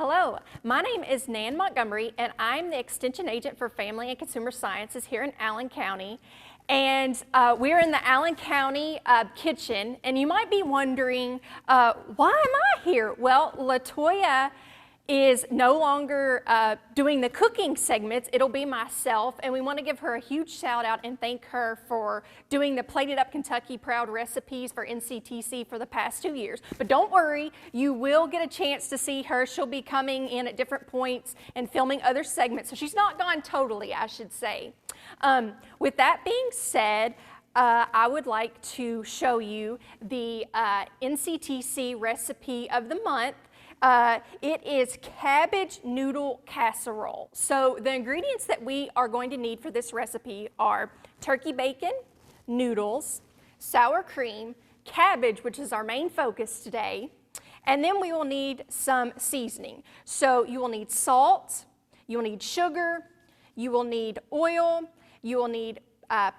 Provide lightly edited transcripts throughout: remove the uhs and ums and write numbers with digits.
Hello, my name is Nan Montgomery, and I'm the Extension Agent for Family and Consumer Sciences here in Allen County. And we're in the Allen County kitchen, and you might be wondering, why am I here? Well, LaToya is no longer doing the cooking segments. It'll be myself, and we want to give her a huge shout out and thank her for doing the Plated Up Kentucky Proud recipes for NCTV for the past 2 years. But don't worry, you will get a chance to see her. She'll be coming in at different points and filming other segments, so she's not gone totally, I should say. With that being said, I would like to show you the NCTV recipe of the month. It is cabbage noodle casserole. So the ingredients that we are going to need for this recipe are turkey bacon, noodles, sour cream, cabbage, which is our main focus today, and then we will need some seasoning. So you will need salt, you will need sugar, you will need oil, you will need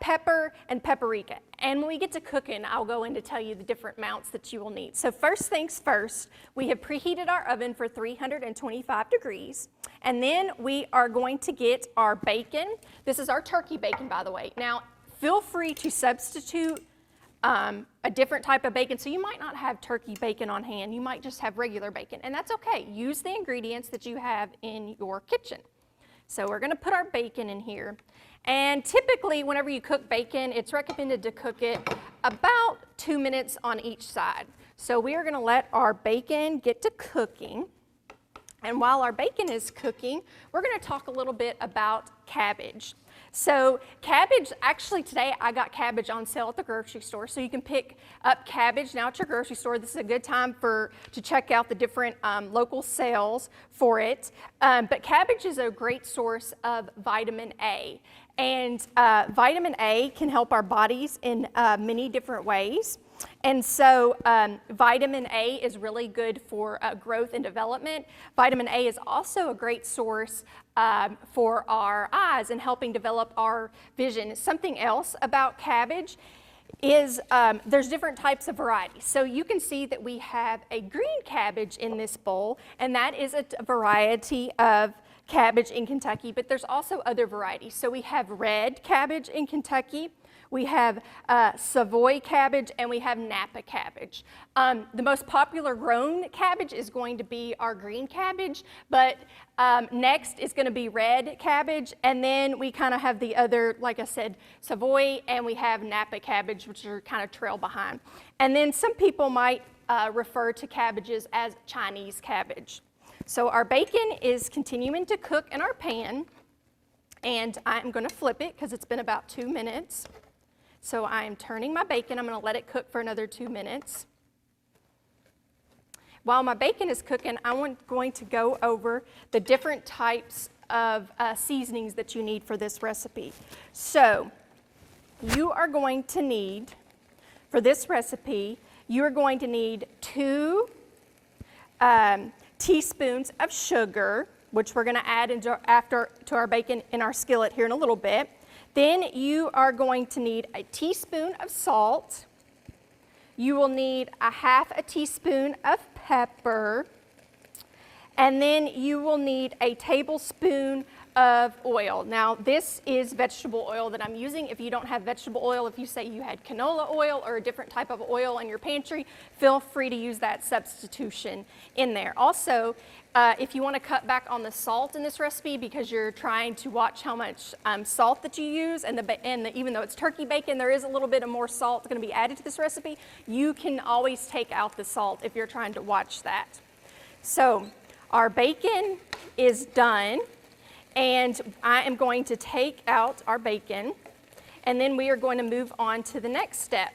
pepper and paprika. And when we get to cooking, I'll go in to tell you the different amounts that you will need. So first things first, we have preheated our oven for 325 degrees. And then we are going to get our bacon. This is our turkey bacon, by the way. Now, feel free to substitute a different type of bacon. So you might not have turkey bacon on hand. You might just have regular bacon. And that's okay. Use the ingredients that you have in your kitchen. So we're going to put our bacon in here. And typically, whenever you cook bacon, it's recommended to cook it about 2 minutes on each side. So we are going to let our bacon get to cooking. And while our bacon is cooking, we're going to talk a little bit about cabbage. So cabbage, actually today I got cabbage on sale at the grocery store, so you can pick up cabbage now at your grocery store. This is a good time to check out the different local sales for it. But cabbage is a great source of vitamin A. And vitamin A can help our bodies in many different ways. And so vitamin A is really good for growth and development. Vitamin A is also a great source for our eyes and helping develop our vision. Something else about cabbage is there's different types of varieties. So you can see that we have a green cabbage in this bowl, and that is a variety of cabbage in Kentucky, but there's also other varieties. So we have red cabbage in Kentucky, we have Savoy cabbage, and we have Napa cabbage. The most popular grown cabbage is going to be our green cabbage, but next is going to be red cabbage, and then we kind of have the other, like I said, Savoy, and we have Napa cabbage, which are kind of trail behind. And then some people might refer to cabbages as Chinese cabbage. So our bacon is continuing to cook in our pan, and I'm going to flip it because it's been about 2 minutes. So I'm turning my bacon. I'm going to let it cook for another 2 minutes. While my bacon is cooking, I'm going to go over the different types of seasonings that you need for this recipe. So you are going to need, for this recipe, you are going to need 2 teaspoons of sugar, which we're going to add to our bacon in our skillet here in a little bit. Then you are going to need a teaspoon of salt. You will need a half a teaspoon of pepper. And then you will need a tablespoon of oil. Now, this is vegetable oil that I'm using. If you don't have vegetable oil, if you say you had canola oil or a different type of oil in your pantry, feel free to use that substitution in there. Also, if you want to cut back on the salt in this recipe because you're trying to watch how much salt that you use, and even though it's turkey bacon, there is a little bit of more salt going to be added to this recipe, you can always take out the salt if you're trying to watch that. So our bacon is done. And I am going to take out our bacon, and then we are going to move on to the next step.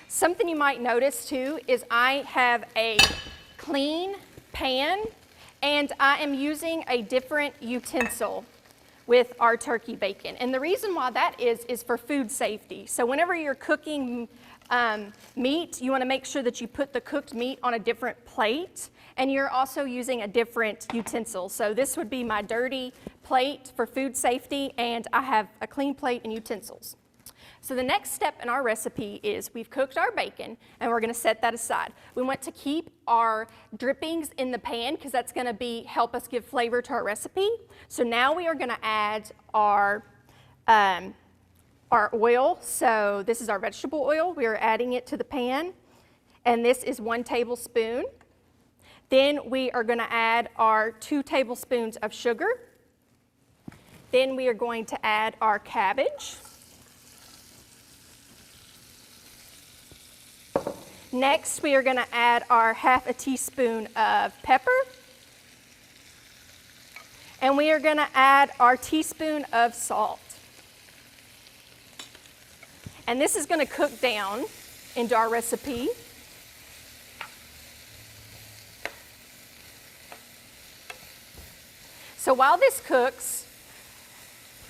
Something you might notice too is I have a clean pan, and I am using a different utensil with our turkey bacon. And the reason why that is for food safety. So whenever you're cooking meat, you want to make sure that you put the cooked meat on a different plate, and you're also using a different utensil. So this would be my dirty plate for food safety, and I have a clean plate and utensils. So the next step in our recipe is we've cooked our bacon and we're going to set that aside. We want to keep our drippings in the pan because that's going to help us give flavor to our recipe. So now we are going to add our oil. So this is our vegetable oil. We are adding it to the pan, and this is 1 tablespoon. Then we are going to add our 2 tablespoons of sugar. Then we are going to add our cabbage. Next, we are going to add our 1/2 teaspoon of pepper. And we are going to add our teaspoon of salt. And this is going to cook down into our recipe. So while this cooks,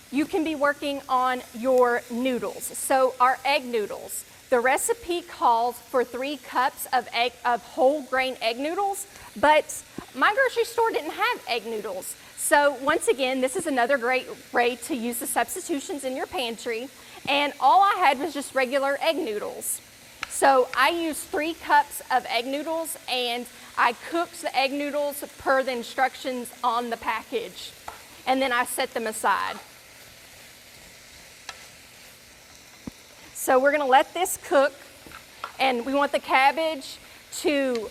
you can be working on your noodles. So our egg noodles. The recipe calls for 3 cups of whole grain egg noodles, but my grocery store didn't have egg noodles. So once again, this is another great way to use the substitutions in your pantry. And all I had was just regular egg noodles. So I used 3 cups of egg noodles, and I cooked the egg noodles per the instructions on the package. And then I set them aside. So we're going to let this cook, and we want the cabbage to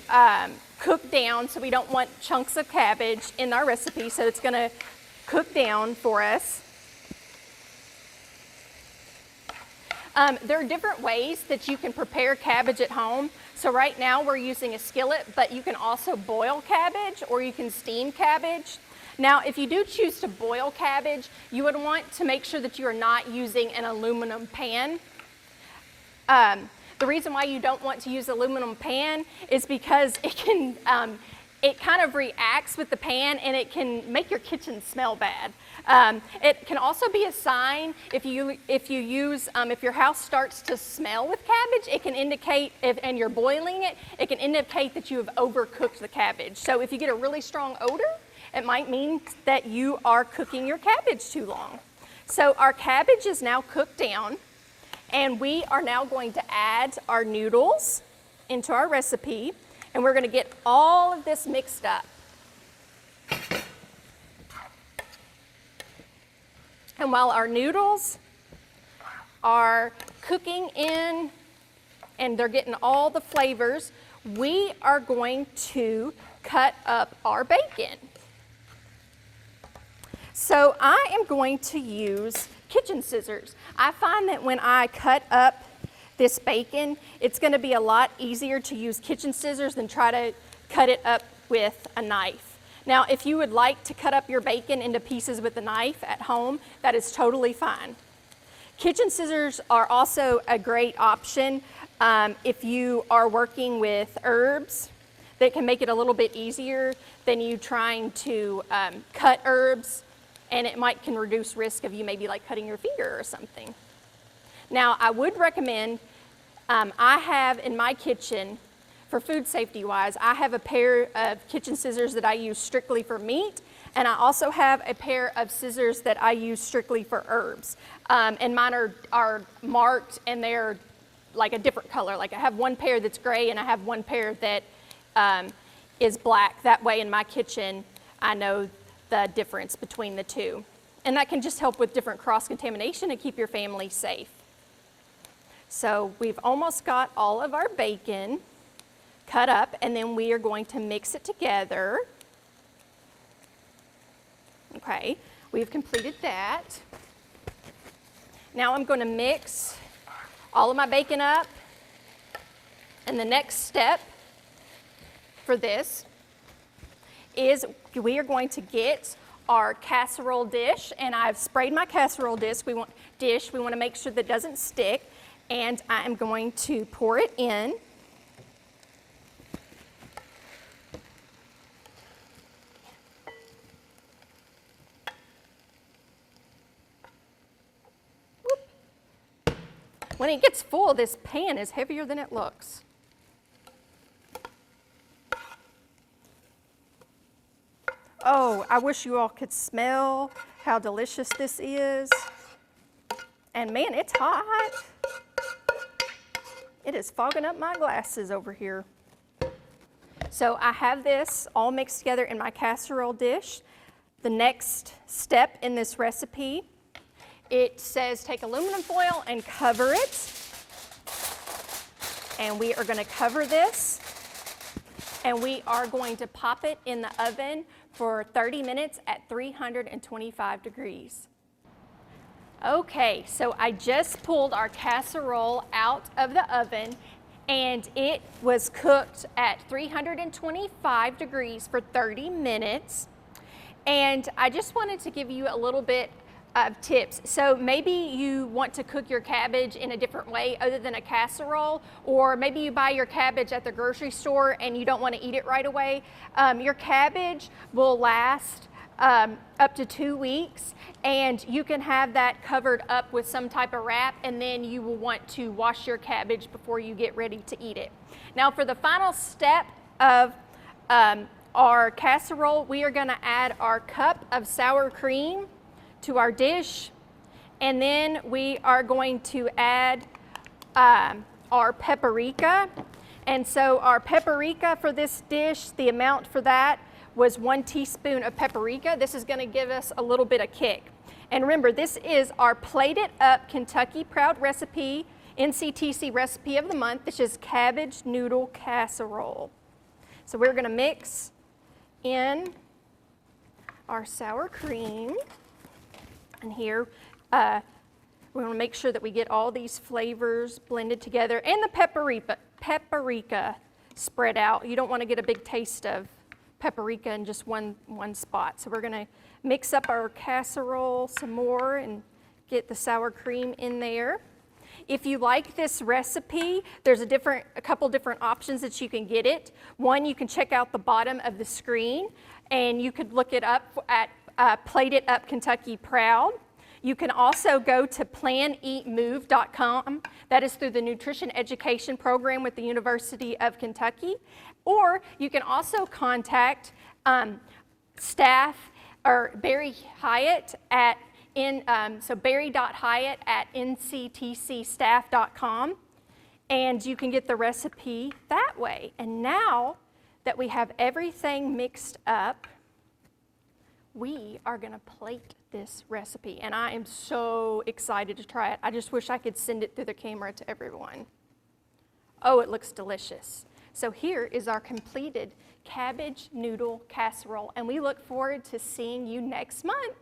cook down, so we don't want chunks of cabbage in our recipe, so it's going to cook down for us. There are different ways that you can prepare cabbage at home. So right now we're using a skillet, but you can also boil cabbage or you can steam cabbage. Now, if you do choose to boil cabbage, you would want to make sure that you are not using an aluminum pan. The reason why you don't want to use aluminum pan is because it kind of reacts with the pan and it can make your kitchen smell bad. It can also be a sign if your house starts to smell with cabbage, it can indicate, and you're boiling it, it can indicate that you have overcooked the cabbage. So if you get a really strong odor, it might mean that you are cooking your cabbage too long. So our cabbage is now cooked down. And we are now going to add our noodles into our recipe, and we're going to get all of this mixed up. And while our noodles are cooking in and they're getting all the flavors, we are going to cut up our bacon. So I am going to use kitchen scissors. I find that when I cut up this bacon, it's going to be a lot easier to use kitchen scissors than try to cut it up with a knife. Now, if you would like to cut up your bacon into pieces with a knife at home, that is totally fine. Kitchen scissors are also a great option if you are working with herbs. That can make it a little bit easier than you trying to cut herbs, and it can reduce risk of you maybe like cutting your finger or something. Now, I would recommend, I have in my kitchen, for food safety wise, I have a pair of kitchen scissors that I use strictly for meat, and I also have a pair of scissors that I use strictly for herbs. And mine are marked, and they're like a different color. Like I have one pair that's gray, and I have one pair that is black. That way in my kitchen, I know the difference between the two. And that can just help with different cross-contamination and keep your family safe. So we've almost got all of our bacon cut up, and then we are going to mix it together. Okay, we've completed that. Now I'm going to mix all of my bacon up, and the next step for this is we are going to get our casserole dish, and I've sprayed my casserole dish. We want to make sure that it doesn't stick, and I am going to pour it in. Whoop. When it gets full, this pan is heavier than it looks. Oh, I wish you all could smell how delicious this is. And man, it's hot. It is fogging up my glasses over here. So I have this all mixed together in my casserole dish. The next step in this recipe, it says take aluminum foil and cover it. And we are going to cover this, and we are going to pop it in the oven for 30 minutes at 325 degrees. Okay, so I just pulled our casserole out of the oven, and it was cooked at 325 degrees for 30 minutes. And I just wanted to give you a little bit of tips. So maybe you want to cook your cabbage in a different way other than a casserole, or maybe you buy your cabbage at the grocery store and you don't want to eat it right away. Your cabbage will last up to 2 weeks, and you can have that covered up with some type of wrap, and then you will want to wash your cabbage before you get ready to eat it. Now for the final step of our casserole, we are going to add our cup of sour cream to our dish, and then we are going to add our paprika. And so our paprika for this dish, the amount for that was 1 teaspoon of paprika. This is going to give us a little bit of kick. And remember, this is our plated up Kentucky Proud recipe, NCTC recipe of the month. This is cabbage noodle casserole. So we're going to mix in our sour cream. And here, we want to make sure that we get all these flavors blended together, and the paprika spread out. You don't want to get a big taste of paprika in just one spot. So we're going to mix up our casserole some more and get the sour cream in there. If you like this recipe, there's a couple different options that you can get it. One, you can check out the bottom of the screen, and you could look it up at Plated Up Kentucky Proud. You can also go to planeatmove.com. That is through the Nutrition Education Program with the University of Kentucky. Or you can also contact staff or Barry Hyatt at barry.hyatt@nctcstaff.com, and you can get the recipe that way. And now that we have everything mixed up, we are going to plate this recipe, and I am so excited to try it. I just wish I could send it through the camera to everyone. Oh, it looks delicious. So here is our completed cabbage noodle casserole, and we look forward to seeing you next month.